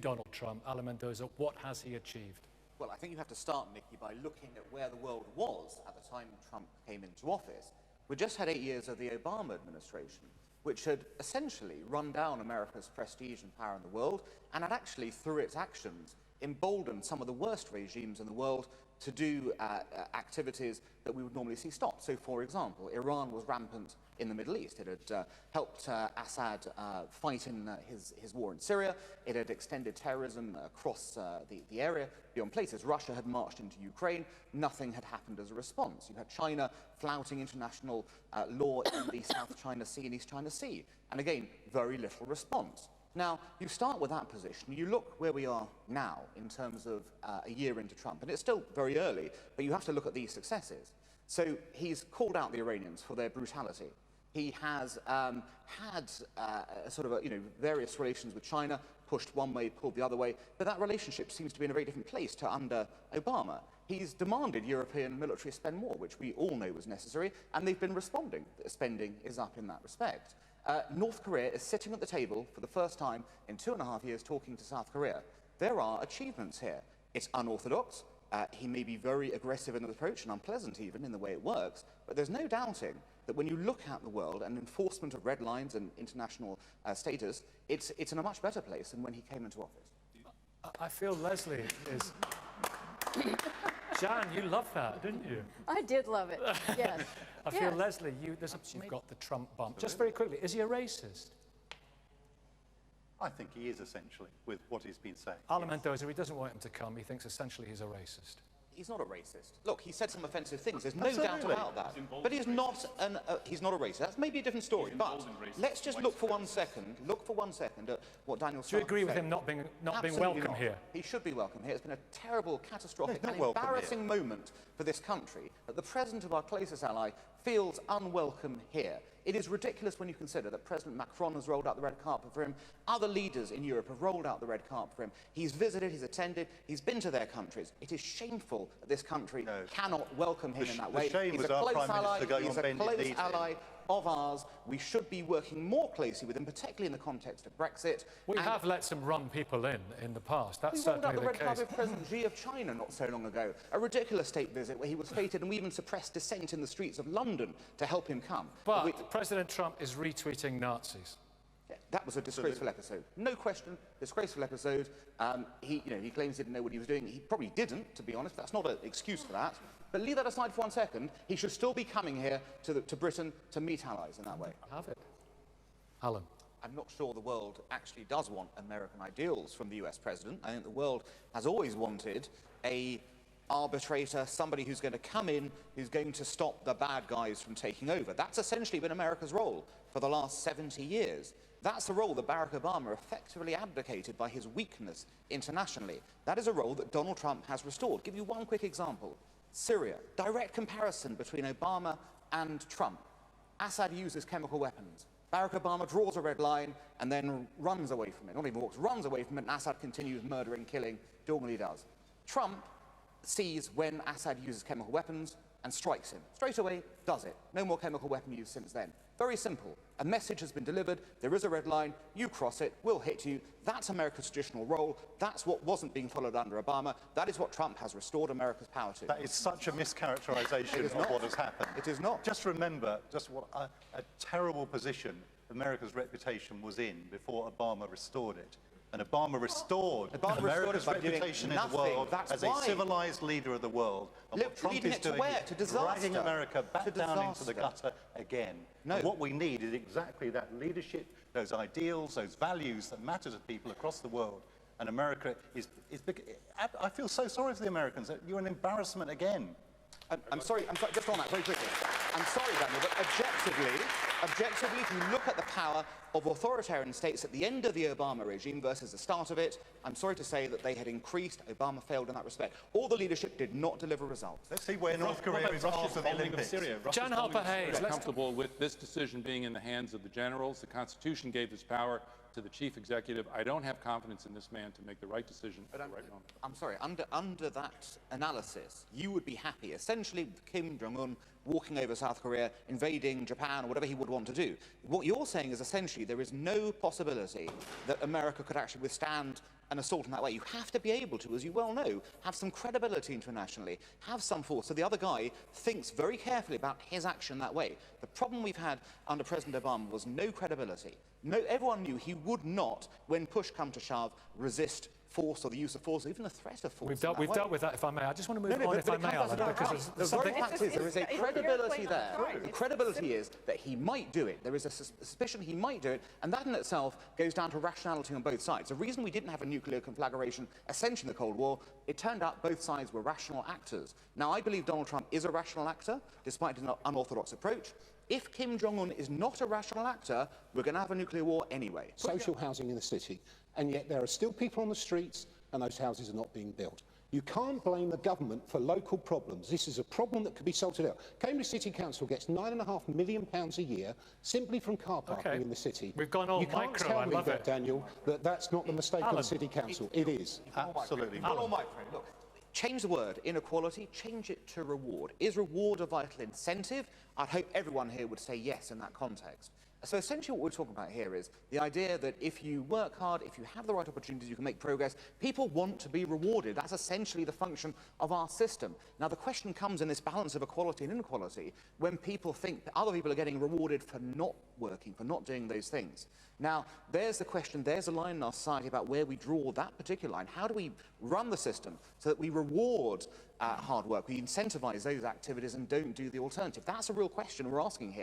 Donald Trump, Alan Mendoza, what has he achieved? Well, I think you have to start, Nicky, by looking at where the world was at the time Trump came into office. We just had 8 years of the Obama administration, which had essentially run down America's prestige and power in the world, and had actually, through its actions, emboldened some of the worst regimes in the world to do activities that we would normally see stopped. So, for example, Iran was rampant in the Middle East. It had helped Assad fight in his war in Syria. It had extended terrorism across the area beyond places. Russia had marched into Ukraine. Nothing had happened as a response. You had China flouting international law in the South China Sea and East China Sea. And again, very little response. Now, you start with that position, you look where we are now in terms of a year into Trump, and it's still very early, but you have to look at these successes. So he's called out the Iranians for their brutality. He has had various relations with China, pushed one way, pulled the other way, but that relationship seems to be in a very different place to under Obama. He's demanded European military spend more, which we all know was necessary, and they've been responding. Spending is up in that respect. North Korea is sitting at the table for the first time in 2.5 years talking to South Korea. There are achievements here. It's unorthodox. He may be very aggressive in his approach and unpleasant even in the way it works, but there's no doubting that when you look at the world and enforcement of red lines and international status, it's in a much better place than when he came into office. I feel Leslie is... Jan, you loved that, didn't you? I did love it, yes. I feel, Leslie, you've got the Trump bump. Just very quickly, is he a racist? I think he is, essentially, with what he's been saying. Alan Mendoza, he doesn't want him to come. He thinks essentially he's a racist. He's not a racist. Look, he said some offensive things. There's no doubt about that. But he's not a racist. That's maybe a different story. But let's just look for 1 second. Look for 1 second at what Daniel said. Do you agree with him not being welcome here? He should be welcome here. It's been a terrible, catastrophic, and embarrassing moment for this country that the president of our closest ally feels unwelcome here. It is ridiculous when you consider that President Macron has rolled out the red carpet for him. Other leaders in Europe have rolled out the red carpet for him. He's visited, he's attended, he's been to their countries. It is shameful that this country cannot welcome him in that way. He's a close ally. He's a close ally of ours. We should be working more closely with him, particularly in the context of Brexit. We have let some run people in the past. That's certainly the case. We rolled out the red carpet of President Xi of China not so long ago. A ridiculous state visit where he was feted, and we even suppressed dissent in the streets of London to help him come. But President Trump is retweeting Nazis. Yeah, that was a disgraceful episode. No question, disgraceful episode. He claims he didn't know what he was doing. He probably didn't, to be honest. That's not an excuse for that. But leave that aside for 1 second. He should still be coming here to Britain to meet allies in that way. Have it. Alan. I'm not sure the world actually does want American ideals from the US president. I think the world has always wanted a arbitrator, somebody who's going to come in, who's going to stop the bad guys from taking over. That's essentially been America's role for the last 70 years. That's the role that Barack Obama effectively abdicated by his weakness internationally. That is a role that Donald Trump has restored. Give you one quick example. Syria. Direct comparison between Obama and Trump. Assad uses chemical weapons. Barack Obama draws a red line and then runs away from it. Not even walks, runs away from it, and Assad continues murdering, killing, doing what he does. Trump sees when Assad uses chemical weapons and strikes him. Straight away, does it. No more chemical weapon use since then. Very simple. A message has been delivered, there is a red line, you cross it, we'll hit you. That's America's traditional role. That's what wasn't being followed under Obama. That is what Trump has restored America's power to. That is such a mischaracterization of what has happened. It is not. Just remember just what a terrible position America's reputation was in before Obama restored it. And Obama restored America's reputation in the world as a civilized leader of the world. And what Trump is doing is dragging America back down into the gutter again. No. What we need is exactly that leadership, those ideals, those values that matter to people across the world. And America is I feel so sorry for the Americans. You're an embarrassment again. I'm sorry, just on that, very quickly. I'm sorry, Daniel, but objectively, if you look at the power of authoritarian states at the end of the Obama regime versus the start of it, I'm sorry to say that they had increased. Obama failed in that respect. All the leadership did not deliver results. Let's see where North Korea is after the Olympics. Jan Halper-Hayes. Comfortable with this decision being in the hands of the generals. The Constitution gave this power to the chief executive. I don't have confidence in this man to make the right decision at the right moment. I'm sorry, under that analysis, you would be happy, essentially, with Kim Jong-un walking over South Korea, invading Japan, or whatever he would want to do. What you're saying is essentially there is no possibility that America could actually withstand an assault in that way. You have to be able to, as you well know, have some credibility internationally, have some force. So the other guy thinks very carefully about his action that way. The problem we've had under President Obama was no credibility. No, everyone knew he would not, when push come to shove, resist force or the use of force, or even the threat of force. We've dealt with that, if I may. I just want to move on, if I may, Alan, because the something... very fact is there is a credibility there. The credibility is that he might do it. There is a suspicion he might do it, and that in itself goes down to rationality on both sides. The reason we didn't have a nuclear conflagration essentially in the Cold War, it turned out both sides were rational actors. Now, I believe Donald Trump is a rational actor, despite an unorthodox approach. If Kim Jong-un is not a rational actor, we're going to have a nuclear war anyway. Social housing in the city, and yet there are still people on the streets and those houses are not being built. You can't blame the government for local problems. This is a problem that could be sorted out. Cambridge City Council gets £9.5 million a year simply from car parking in the city. We've gone all micro, I love it. You can't tell me that, Daniel, that that's not the mistake of the City Council. It is. Absolutely. All micro. Look, change the word inequality, change it to reward. Is reward a vital incentive? I'd hope everyone here would say yes in that context. So essentially what we're talking about here is the idea that if you work hard, if you have the right opportunities, you can make progress. People want to be rewarded. That's essentially the function of our system. Now, the question comes in this balance of equality and inequality when people think that other people are getting rewarded for not working, for not doing those things. Now, there's the question, there's a line in our society about where we draw that particular line. How do we run the system so that we reward hard work, we incentivize those activities and don't do the alternative? That's a real question we're asking here.